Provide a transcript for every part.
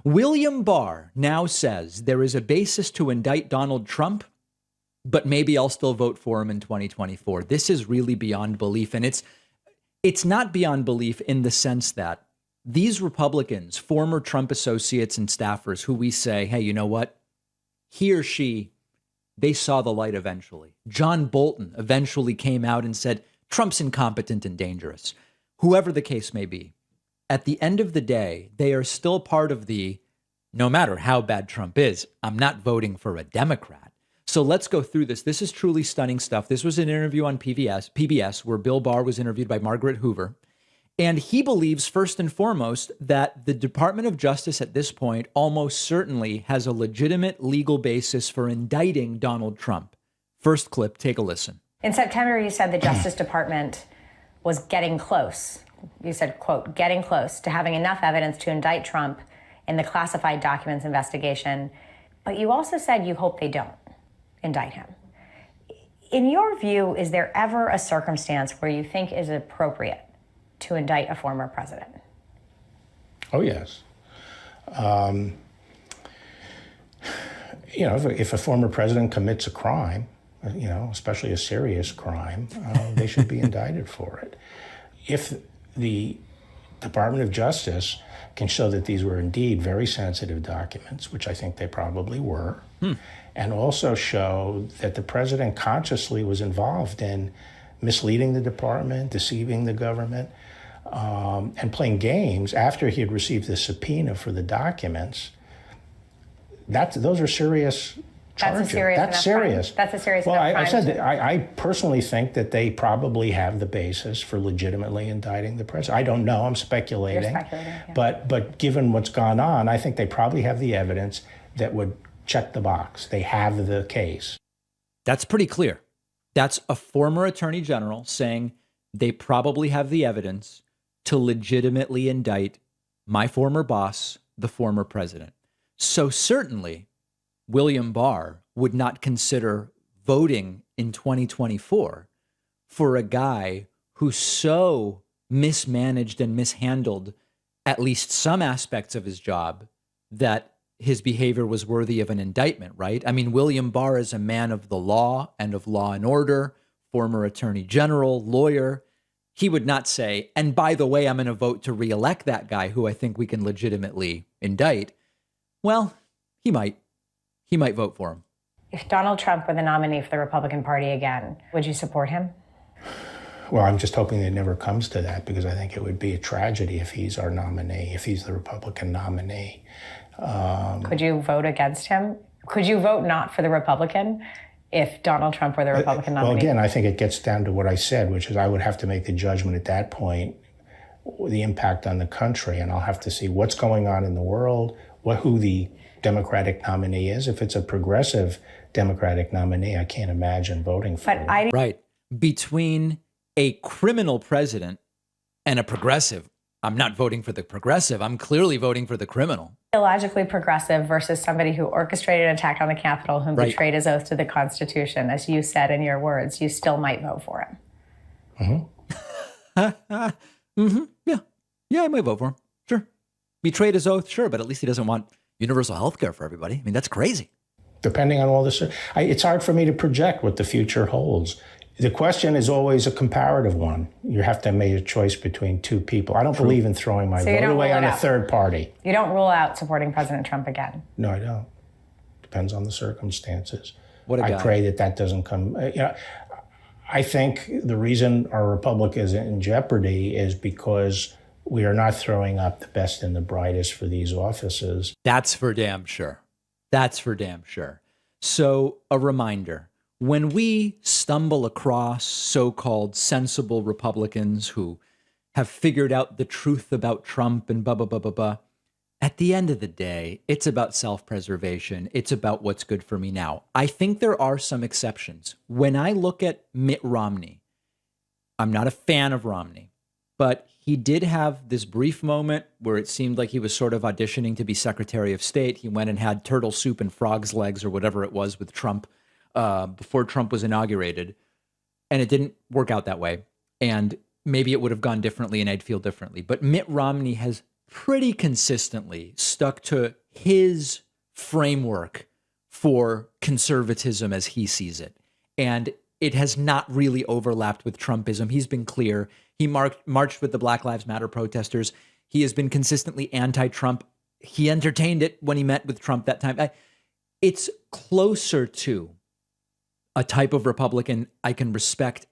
William Barr now says there is a basis to indict Donald Trump, but maybe I'll still vote for him in 2024. This is really beyond belief. And it's not beyond belief in the sense that these Republicans, former Trump associates and staffers who we say, hey, you know what? He or she, they saw the light eventually. John Bolton eventually came out and said, Trump's incompetent and dangerous. Whoever the case may be, at the end of the day, they are still part of no matter how bad Trump is, I'm not voting for a Democrat. So let's go through this. This is truly stunning stuff. This was an interview on PBS where Bill Barr was interviewed by Margaret Hoover. And he believes, first and foremost, that the Department of Justice at this point almost certainly has a legitimate legal basis for indicting Donald Trump. First clip, take a listen. In September, you said the Justice Department was getting close. You said, quote, getting close to having enough evidence to indict Trump in the classified documents investigation. But you also said you hope they don't indict him. In your view, is there ever a circumstance where you think is appropriate to indict a former president? Oh, yes. If a former president commits a crime, especially a serious crime, they should be indicted for it. If the Department of Justice can show that these were indeed very sensitive documents, which I think they probably were, and also show that the president consciously was involved in misleading the department, deceiving the government, and playing games after he had received the subpoena for the documents, those are serious charges. That's serious. That's a serious well, enough crime. I said that I personally think that they probably have the basis for legitimately indicting the president. I don't know. I'm speculating. You're speculating, yeah. But given what's gone on, I think they probably have the evidence that would check the box. They have the case. That's pretty clear. That's a former attorney general saying they probably have the evidence to legitimately indict my former boss, the former president. So certainly William Barr would not consider voting in 2024 for a guy who so mismanaged and mishandled at least some aspects of his job that his behavior was worthy of an indictment, right? I mean, William Barr is a man of the law and of law and order, former attorney general, lawyer. He would not say, and by the way, I'm going to vote to reelect that guy who I think we can legitimately indict. Well, he might vote for him. If Donald Trump were the nominee for the Republican Party again, would you support him? Well, I'm just hoping it never comes to that, because I think it would be a tragedy if he's our nominee, if he's the Republican nominee. Could you vote against him? Could you vote not for the Republican if Donald Trump were the Republican nominee? Well, again, I think it gets down to what I said, which is I would have to make the judgment at that point, the impact on the country, and I'll have to see what's going on in the world, who the Democratic nominee is. If it's a progressive Democratic nominee, I can't imagine voting for him. Right. Between a criminal president and a progressive, I'm not voting for the progressive. I'm clearly voting for the criminal. Illogically progressive versus somebody who orchestrated an attack on the Capitol, who betrayed his oath to the Constitution, as you said in your words, you still might vote for him. Yeah, I might vote for him. Sure. Betrayed his oath, sure, but at least he doesn't want universal health care for everybody. I mean, that's crazy. Depending on all this, it's hard for me to project what the future holds. The question is always a comparative one. You have to make a choice between two people. I don't believe in throwing my vote away on a third party. You don't rule out supporting President Trump again? No, I don't. Depends on the circumstances. What a guy. I pray that doesn't come. I think the reason our republic is in jeopardy is because we are not throwing up the best and the brightest for these offices. That's for damn sure. That's for damn sure. So a reminder, when we stumble across so-called sensible Republicans who have figured out the truth about Trump and blah, blah, blah, blah, blah, at the end of the day, it's about self-preservation. It's about what's good for me now. I think there are some exceptions. When I look at Mitt Romney, I'm not a fan of Romney, but he did have this brief moment where it seemed like he was sort of auditioning to be Secretary of State. He went and had turtle soup and frog's legs or whatever it was with Trump before Trump was inaugurated. And it didn't work out that way. And maybe it would have gone differently and I'd feel differently. But Mitt Romney has pretty consistently stuck to his framework for conservatism as he sees it. And it has not really overlapped with Trumpism. He's been clear. He marched with the Black Lives Matter protesters. He has been consistently anti-Trump. He entertained it when he met with Trump that time. It's closer to a type of Republican I can respect,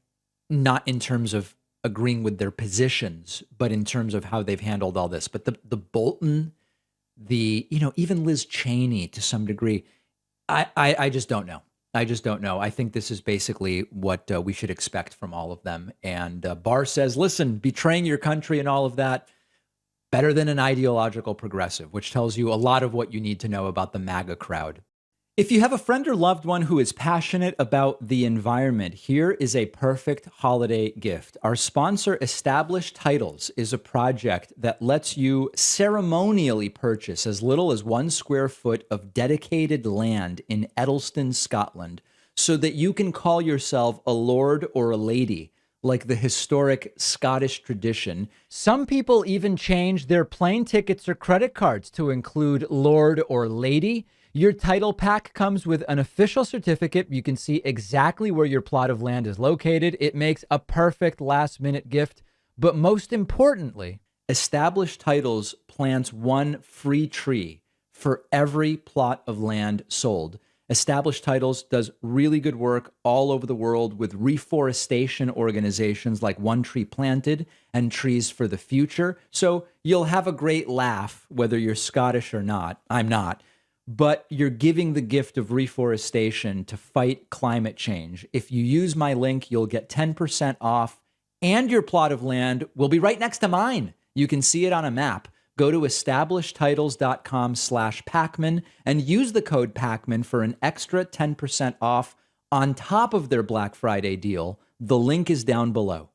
not in terms of agreeing with their positions, but in terms of how they've handled all this. But the Bolton, even Liz Cheney to some degree, I just don't know. I just don't know. I think this is basically what we should expect from all of them. And Barr says, listen, betraying your country and all of that, better than an ideological progressive, which tells you a lot of what you need to know about the MAGA crowd. If you have a friend or loved one who is passionate about the environment, here is a perfect holiday gift. Our sponsor, Established Titles, is a project that lets you ceremonially purchase as little as 1 square foot of dedicated land in Edelston, Scotland, so that you can call yourself a lord or a lady, like the historic Scottish tradition. Some people even change their plane tickets or credit cards to include lord or lady. Your title pack comes with an official certificate. You can see exactly where your plot of land is located. It makes a perfect last-minute gift. But most importantly, Established Titles plants 1 free tree for every plot of land sold. Established Titles does really good work all over the world with reforestation organizations like One Tree Planted and Trees for the Future. So you'll have a great laugh whether you're Scottish or not. I'm not. But you're giving the gift of reforestation to fight climate change. If you use my link, you'll get 10% off, and your plot of land will be right next to mine. You can see it on a map. Go to establishedtitles.com/Pacman and use the code Pacman for an extra 10% off on top of their Black Friday deal. The link is down below.